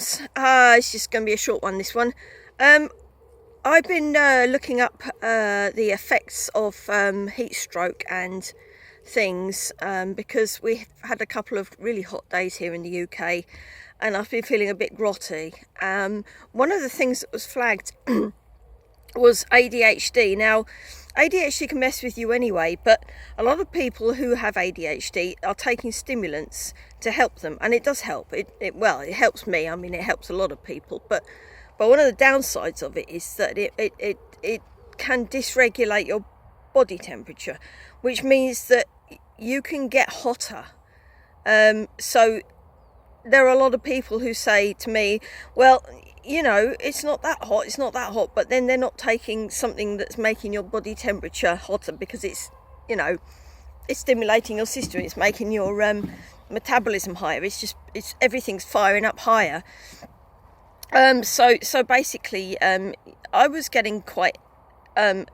symptoms. It's just going to be a short one, this one. I've been looking up the effects of heat stroke and things because we've had a couple of really hot days here in the UK and I've been feeling a bit grotty. One of the things that was flagged was ADHD. Now, ADHD can mess with you anyway, but a lot of people who have ADHD are taking stimulants to help them, and it does help. It helps me. I mean, it helps a lot of people, but one of the downsides of it is that it can dysregulate your body temperature, which means that you can get hotter. So there are a lot of people who say to me, well, you know, it's not that hot, but then they're not taking something that's making your body temperature hotter because it's, you know, it's stimulating your system, it's making your metabolism higher, it's everything's firing up higher. So basically, I was getting quite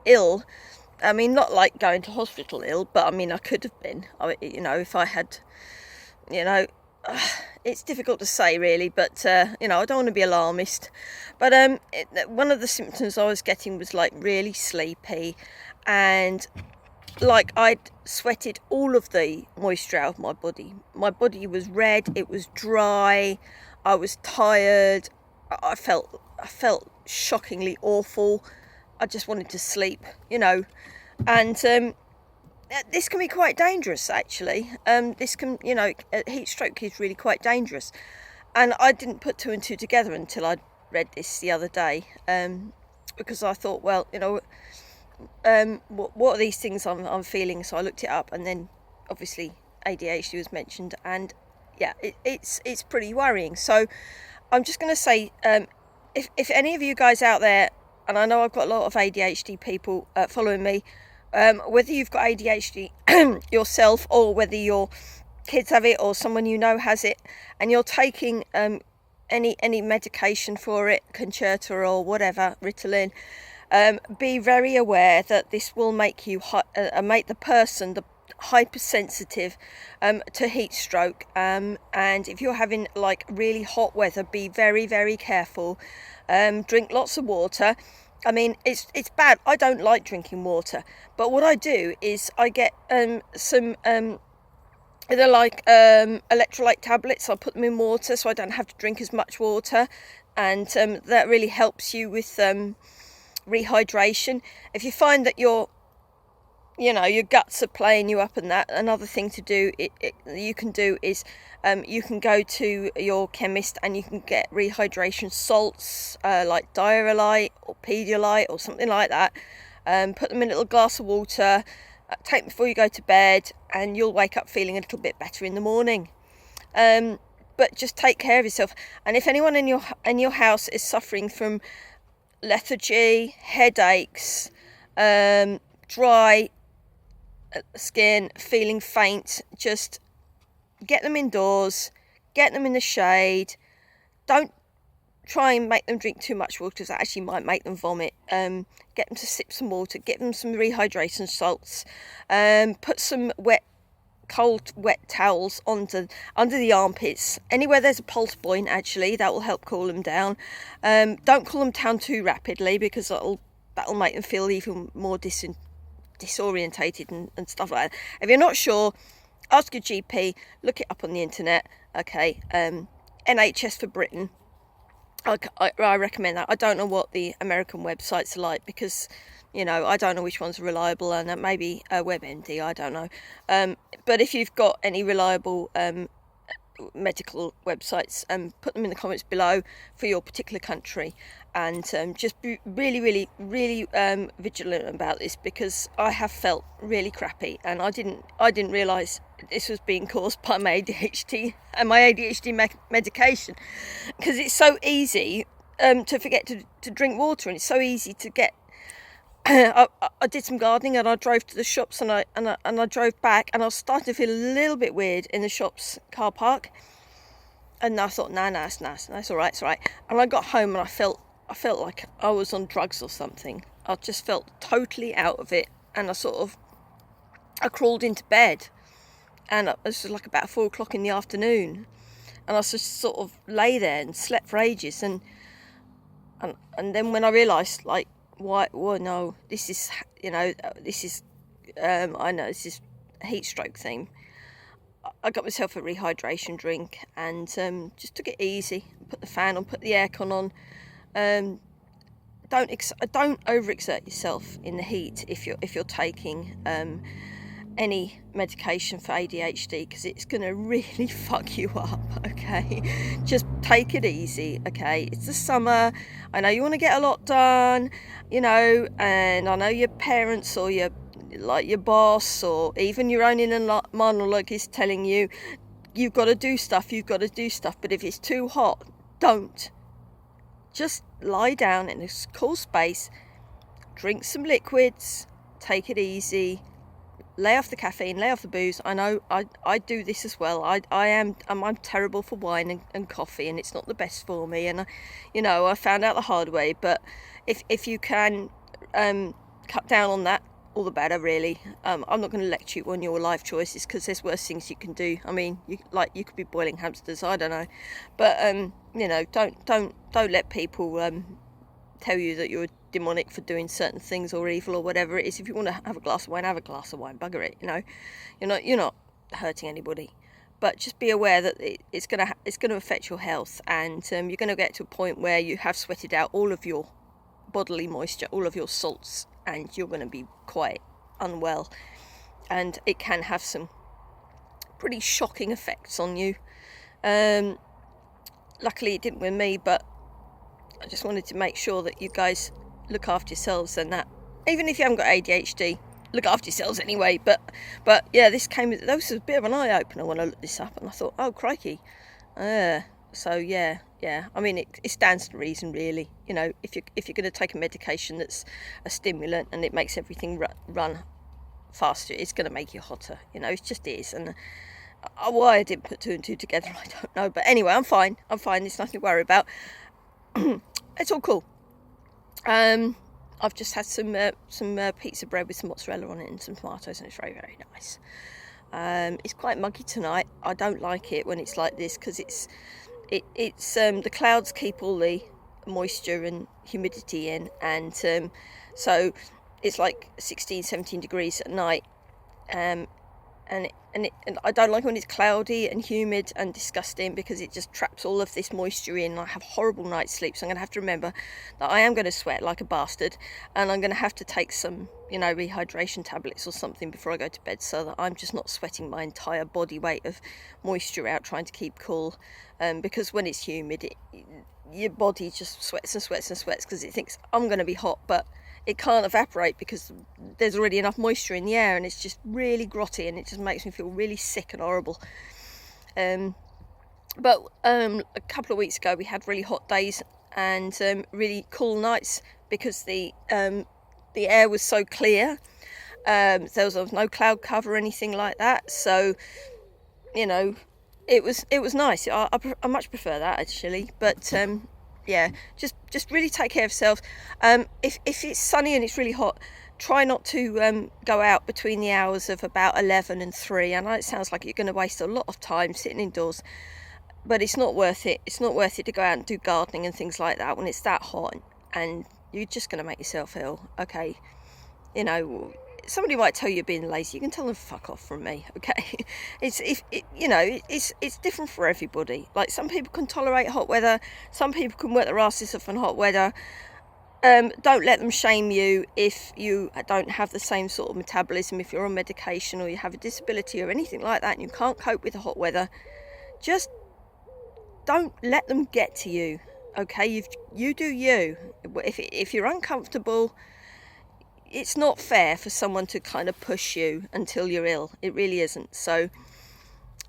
ill. I mean, not like going to hospital ill, but I mean, I could have been, you know, if I had, you know, it's difficult to say really, but you know, I don't want to be alarmist, but one of the symptoms I was getting was like really sleepy, and like I'd sweated all of the moisture out of my body. My body was red, it was dry, I was tired, I felt shockingly awful. I just wanted to sleep, you know, and this can be quite dangerous, actually. This can, you know, heat stroke is really quite dangerous. And I didn't put two and two together until I read this the other day, because I thought, well, you know, what are these things I'm feeling? So I looked it up, and then obviously ADHD was mentioned, and yeah, it's pretty worrying. So I'm just going to say, if any of you guys out there, and I know I've got a lot of ADHD people following me, whether you've got ADHD yourself or whether your kids have it or someone you know has it, and you're taking any medication for it, Concerta or whatever, Ritalin, be very aware that this will make you make the person hypersensitive to heat stroke, and if you're having like really hot weather, be very, very careful. Drink lots of water. I mean, it's bad. I don't like drinking water, but what I do is I get some they're like electrolyte tablets. I put them in water so I don't have to drink as much water, and that really helps you with rehydration. If you find that your guts are playing you up, and that, another thing to do you can do is you can go to your chemist and you can get rehydration salts, like Diarrhea or Pedialyte or something like that. Put them in a little glass of water, take them before you go to bed, and you'll wake up feeling a little bit better in the morning. But just take care of yourself. And if anyone in your house is suffering from lethargy, headaches, dry skin, feeling faint, just get them indoors, get them in the shade. Don't try and make them drink too much water, because that actually might make them vomit. Get them to sip some water, get them some rehydration salts, put some cold wet towels under the armpits, anywhere there's a pulse point, actually, that will help cool them down. Don't cool them down too rapidly, because that'll make them feel even more disorientated and stuff like that. If you're not sure, ask your GP, look it up on the internet. Okay, NHS for Britain, I recommend that. I don't know what the American websites are like, because, you know, I don't know which ones are reliable, and maybe WebMD, I don't know. But if you've got any reliable medical websites, put them in the comments below for your particular country, and just be really, really, really vigilant about this, because I have felt really crappy, and I didn't realise this was being caused by my ADHD and my ADHD medication, because it's so easy to forget to drink water, and it's so easy to get. I did some gardening, and I drove to the shops, and I drove back, and I was starting to feel a little bit weird in the shops car park, and I thought, no, it's all right. And I got home, and I felt like I was on drugs or something. I just felt totally out of it, and I crawled into bed, and it was like about 4 o'clock in the afternoon, I just sort of lay there and slept for ages, and then when I realised, like, why? Well, no, this is, this is, I know this is a heat stroke thing. I got myself a rehydration drink and just took it easy. Put the fan on, put the aircon on. Don't overexert yourself in the heat if you're taking any medication for ADHD, because it's going to really fuck you up. Okay, just take it easy. Okay, it's the summer. I know you want to get a lot done, and I know your parents or your boss or even your own inner monologue is telling you you've got to do stuff. But if it's too hot, don't. Just lie down in a cool space, drink some liquids, take it easy, lay off the caffeine, lay off the booze. I know I do this as well. I'm terrible for wine and coffee, and it's not the best for me. And I found out the hard way. But if you can cut down on that, all the better, really. I'm not going to lecture you on your life choices, because there's worse things you can do. I mean, you could be boiling hamsters. I don't know, but don't let people tell you that you're demonic for doing certain things or evil or whatever it is. If you want to have a glass of wine, have a glass of wine. Bugger it. You're not hurting anybody, but just be aware that it's gonna affect your health, and you're going to get to a point where you have sweated out all of your bodily moisture, all of your salts, and you're going to be quite unwell, and it can have some pretty shocking effects on you. Luckily it didn't with me, but I just wanted to make sure that you guys look after yourselves, and that even if you haven't got ADHD, look after yourselves anyway. But yeah, this was a bit of an eye-opener when I looked this up, and I thought, oh crikey. So yeah, I mean, it stands to reason, really. If you're going to take a medication that's a stimulant and it makes everything run faster, it's going to make you hotter. It just is. And why I didn't put two and two together, I don't know. But anyway, I'm fine. There's nothing to worry about. It's all cool. I've just had some pizza bread with some mozzarella on it and some tomatoes, and it's very, very nice. It's quite muggy tonight. I don't like it when it's like this, because it's the clouds keep all the moisture and humidity in, and so it's like 16-17 degrees at night, and I don't like when it's cloudy and humid and disgusting, because it just traps all of this moisture in. I have horrible night's sleep, so I'm going to have to remember that I am going to sweat like a bastard, and I'm going to have to take some rehydration tablets or something before I go to bed, so that I'm just not sweating my entire body weight of moisture out trying to keep cool, because when it's humid, your body just sweats because it thinks I'm going to be hot, but it can't evaporate because there's already enough moisture in the air, and it's just really grotty, and it just makes me feel really sick and horrible. But a couple of weeks ago we had really hot days and really cool nights, because the air was so clear. There was no cloud cover or anything like that, so it was nice. I much prefer that, actually. But yeah, just really take care of yourself. If it's sunny and it's really hot, try not to go out between the hours of about 11 and 3. I know it sounds like you're going to waste a lot of time sitting indoors, but it's not worth it. It's not worth it to go out and do gardening and things like that when it's that hot, and you're just going to make yourself ill. Okay, somebody might tell you you're being lazy. You can tell them fuck off from me. Okay, it's different for everybody. Like, some people can tolerate hot weather, some people can work their asses off in hot weather. Don't let them shame you if you don't have the same sort of metabolism, if you're on medication or you have a disability or anything like that and you can't cope with the hot weather. Just don't let them get to you. Okay, you do you. If you're uncomfortable, it's not fair for someone to kind of push you until you're ill. It really isn't. So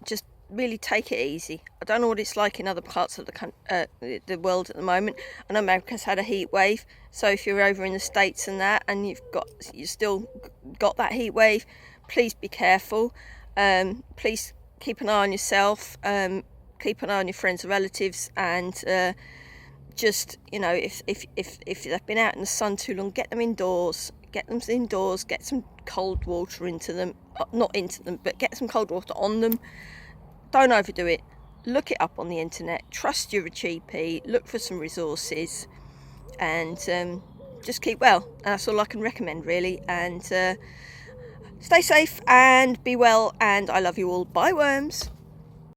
just really take it easy. I don't know what it's like in other parts of the world at the moment. I know America's had a heat wave, so if you're over in the States and that, and you still got that heat wave, please be careful. Please keep an eye on yourself. Keep an eye on your friends and relatives, and just if they've been out in the sun too long, get them indoors. Get some cold water into them, not into them, but get some cold water on them. Don't overdo it. look it up on the internet, trust your GP, look for some resources, and just keep well. And that's all I can recommend, really. And stay safe and be well, and I love you all. Bye, worms.